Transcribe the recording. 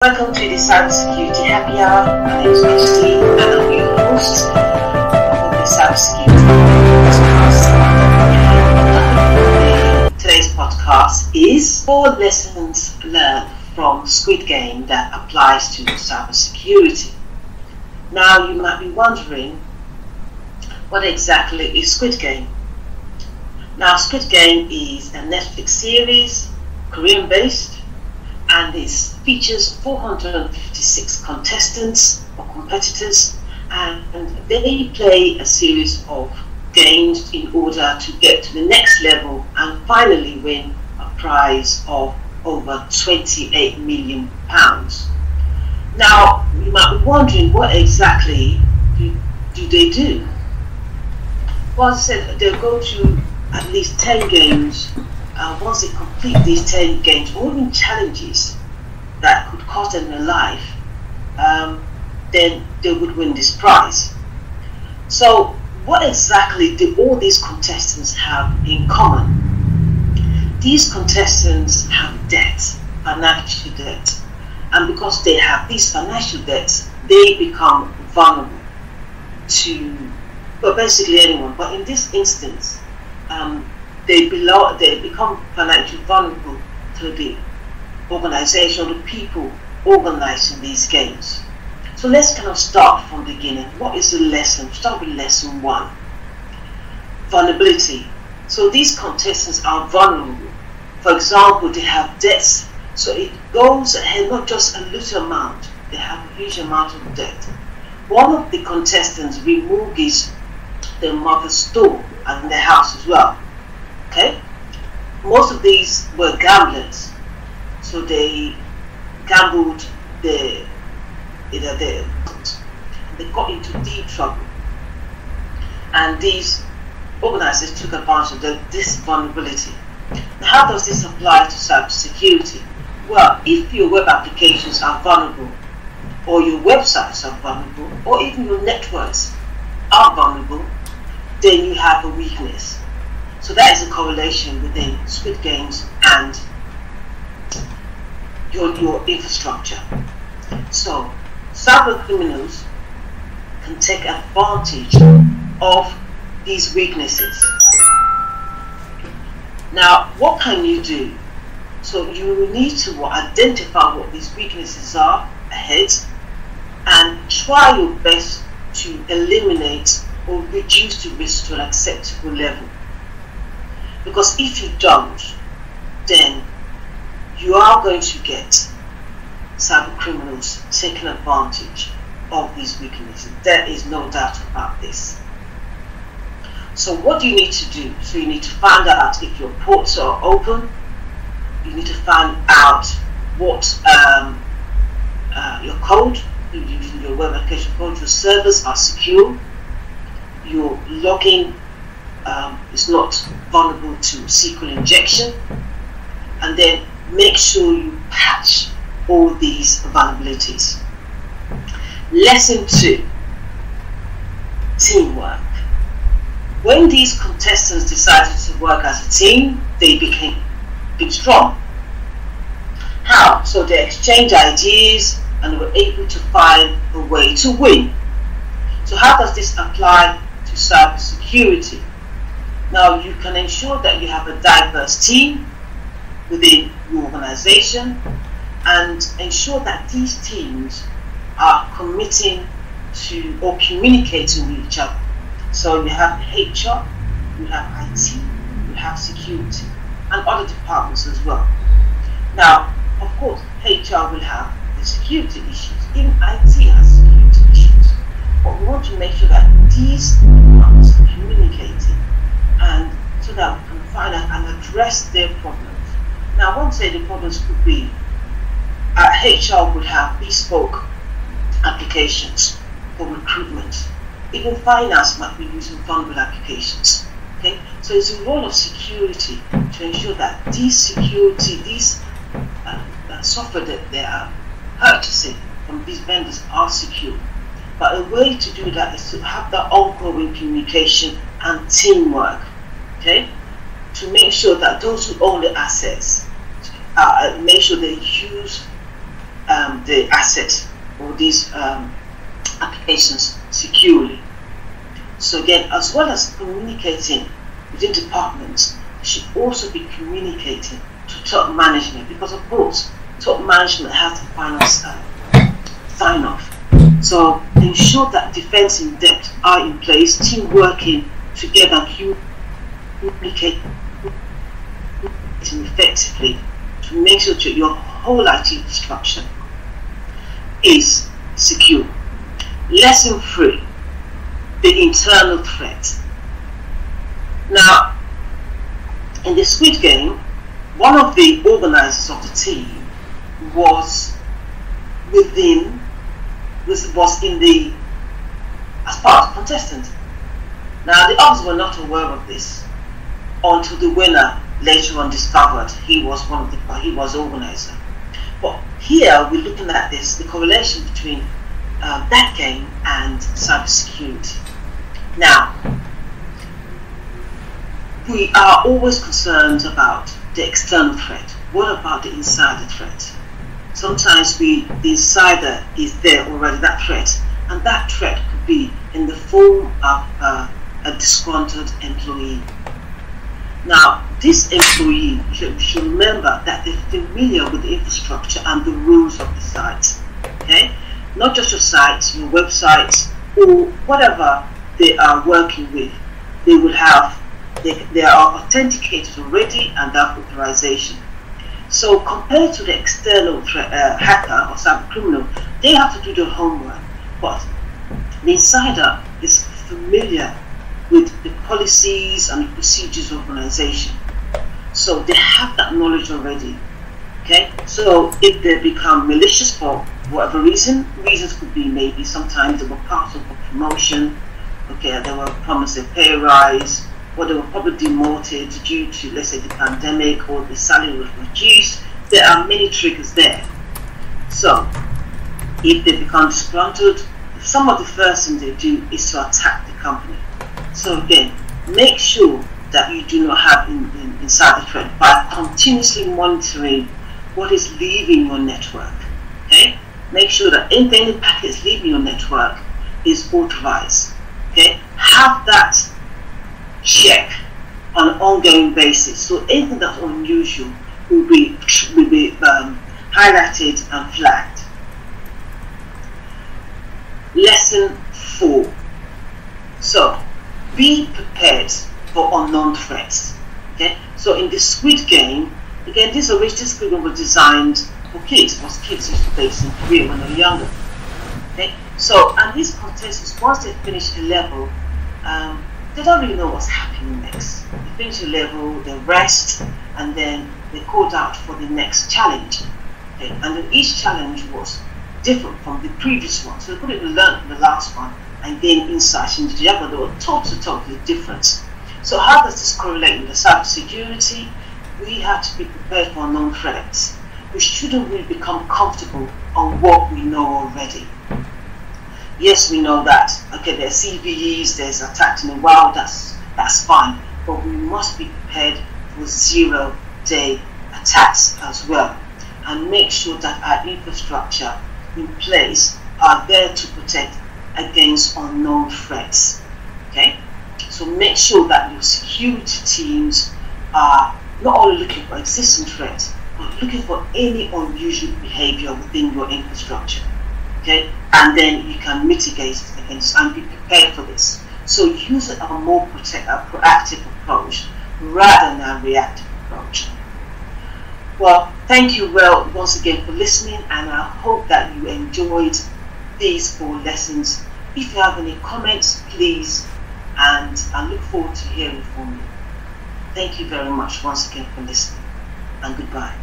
Welcome to the Cybersecurity Happy Hour. My name is Christie and I'm your host of the Cybersecurity Podcast. Today's podcast is 4 lessons learned from Squid Game that applies to cybersecurity. Now you might be wondering, what exactly is Squid Game? Now Squid Game is a Netflix series, Korean based, and it features 456 contestants or competitors, and they play a series of games in order to get to the next level and finally win a prize of over £28 million. Now you might be wondering, what exactly do they do? Well, as I said, they'll go to at least 10 games. Once they complete these 10 games or even challenges that could cost them their life, then they would win this prize. So what exactly do all these contestants have in common? These contestants have debt, financial debt, and because they have these financial debts, they become vulnerable to, well, basically anyone. But in this instance, they become financially vulnerable to the organization, the people organizing these games. So let's kind of start from the beginning. What is the lesson? Start with lesson 1. Vulnerability. So these contestants are vulnerable. For example, they have debts. So it goes ahead, not just a little amount. They have a huge amount of debt. One of the contestants remortgaged their mother's store and their house as well. Okay, most of these were gamblers, so they gambled they got into deep trouble, and these organizers took advantage of this vulnerability. Now, how does this apply to cybersecurity? Well, if your web applications are vulnerable, or your websites are vulnerable, or even your networks are vulnerable, then you have a weakness. So that is a correlation within Squid Games and your infrastructure. So cyber criminals can take advantage of these weaknesses. Now, what can you do? So you will need to identify what these weaknesses are ahead and try your best to eliminate or reduce the risk to an acceptable level. Because if you don't, then you are going to get cyber criminals taking advantage of these weaknesses. There is no doubt about this. So what do you need to do? So you need to find out if your ports are open. You need to find out what your code, using your web application code, your servers are secure. Your login is not vulnerable to SQL injection, and then make sure you patch all these vulnerabilities. Lesson 2, teamwork. When these contestants decided to work as a team, they became big strong. How? So they exchanged ideas and were able to find a way to win. So how does this apply to cybersecurity? Now you can ensure that you have a diverse team within your organization and ensure that these teams are committing to or communicating with each other. So you have HR, you have IT, you have security and other departments as well. Now, of course, HR will have the security issues, even IT has security issues. But we want to make sure that these departments are communicating, and so that we can find out and address their problems. Now, I won't say the problems could be HR would have bespoke applications for recruitment. Even finance might be using vulnerable applications. Okay, so it's a role of security to ensure that these software that they are purchasing from these vendors are secure. But a way to do that is to have that ongoing communication and teamwork. Okay, to make sure that those who own the assets make sure they use the asset or these applications securely. So again, as well as communicating within departments, you should also be communicating to top management, because of course top management has the final sign off. So ensure that defense in depth are in place, team working together and communicating effectively to make sure that your whole IT infrastructure is secure. Lesson 3, the internal threat. Now, in the Squid Game, one of the organizers of the team was as part of the contestant. Now, the others were not aware of this until the winner later on discovered he was organizer. But here we're looking at the correlation between that game and cybersecurity. Now, we are always concerned about the external threat. What about the insider threat? Sometimes the insider is there already, that threat, and that threat could be in the form of a disgruntled employee. Now, this employee should remember that they're familiar with the infrastructure and the rules of the site. Okay, not just your site, your website, or whatever they are working with. They will have they are authenticated already and have authorization. So compared to the external hacker or cyber criminal, they have to do their homework. But the insider is familiar with the policies and the procedures of organization. So they have that knowledge already. Okay? So if they become malicious for whatever reasons could be maybe sometimes they were part of a promotion, okay, they were promised a pay rise, or they were probably demoted due to, let's say, the pandemic, or the salary was reduced. There are many triggers there. So if they become disgruntled, some of the first thing they do is to attack the company. So again, make sure that you do not have insider threat by continuously monitoring what is leaving your network. Okay, make sure that any packets leaving your network is authorized. Okay, have that check on an ongoing basis. So anything that's unusual will be highlighted and flagged. Lesson 4. So be prepared for unknown threats. Okay, so in the Squid Game, again, this Squid Game was designed for kids, because kids used to play this in Korea when they were younger. Okay, so and these contestants, once they finish a level, they don't really know what's happening next. They finish a level, they rest, and then they called out for the next challenge. Okay, and then each challenge was different from the previous one, so they couldn't learn from the last one and gain insight into the other. They were totally different. So how does this correlate with the cybersecurity? We have to be prepared for unknown threats. We shouldn't really become comfortable on what we know already. Yes, we know that, okay, there's CVEs, there's attacks in the wild, that's fine, but we must be prepared for zero-day attacks as well, and make sure that our infrastructure in place are there to protect against unknown threats. Okay, so make sure that your security teams are not only looking for existing threats, but looking for any unusual behavior within your infrastructure. Okay, and then you can mitigate against and be prepared for this. So use a more proactive approach rather than a reactive approach. Well, thank you once again for listening, and I hope that you enjoyed these 4 lessons. If you have any comments, please, and I look forward to hearing from you. Thank you very much once again for listening, and goodbye.